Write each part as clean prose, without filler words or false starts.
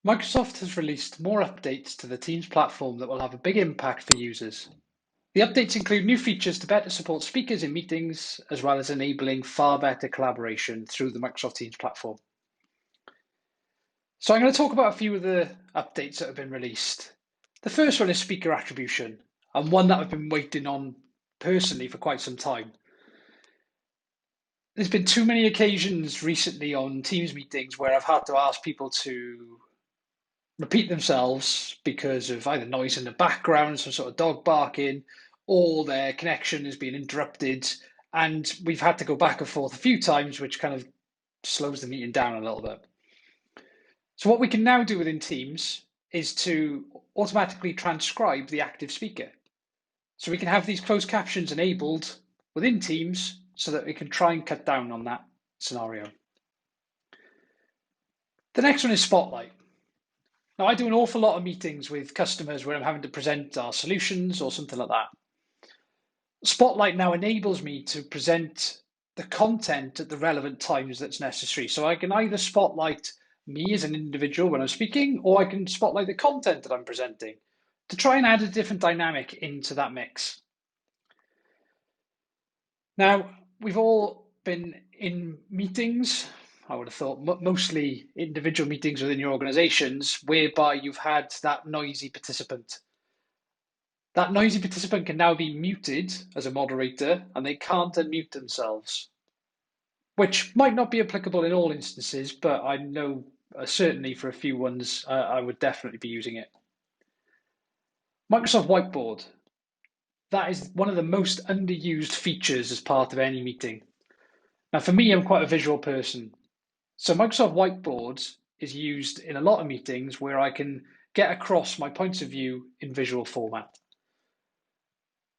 Microsoft has released more updates to the Teams platform that will have a big impact for users. The updates include new features to better support speakers in meetings, as well as enabling far better collaboration through the Microsoft Teams platform. So I'm going to talk about a few of the updates that have been released. The first one is speaker attribution, and one that I've been waiting on personally for quite some time. There's been too many occasions recently on Teams meetings where I've had to ask people to repeat themselves because of either noise in the background, some sort of dog barking, or their connection has been interrupted. And we've had to go back and forth a few times, which kind of slows the meeting down a little bit. So, what we can now do within Teams is to automatically transcribe the active speaker. So, we can have these closed captions enabled within Teams so that we can try and cut down on that scenario. The next one is Spotlight. Now, I do an awful lot of meetings with customers where I'm having to present our solutions or something like that. Spotlight now enables me to present the content at the relevant times that's necessary. So I can either spotlight me as an individual when I'm speaking, or I can spotlight the content that I'm presenting to try and add a different dynamic into that mix. Now, we've all been in meetings, I would have thought mostly individual meetings within your organizations, whereby you've had that noisy participant. That noisy participant can now be muted as a moderator and they can't unmute themselves, which might not be applicable in all instances, but I know certainly for a few ones, I would definitely be using it. Microsoft Whiteboard. That is one of the most underused features as part of any meeting. Now, for me, I'm quite a visual person. So Microsoft Whiteboard is used in a lot of meetings where I can get across my points of view in visual format.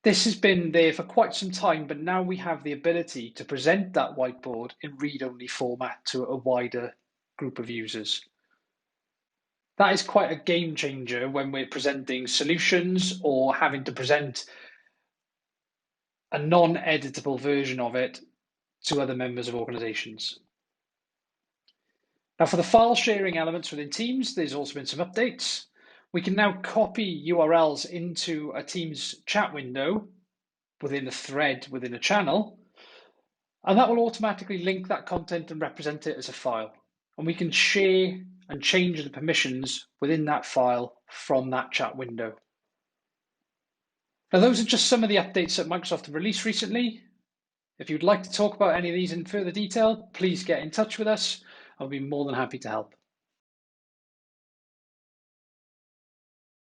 This has been there for quite some time, but now we have the ability to present that whiteboard in read-only format to a wider group of users. That is quite a game changer when we're presenting solutions or having to present a non-editable version of it to other members of organizations. Now, for the file sharing elements within Teams, there's also been some updates. We can now copy URLs into a Teams chat window within a thread within a channel, and that will automatically link that content and represent it as a file. And we can share and change the permissions within that file from that chat window. Now, those are just some of the updates that Microsoft have released recently. If you'd like to talk about any of these in further detail, please get in touch with us. I'll be more than happy to help.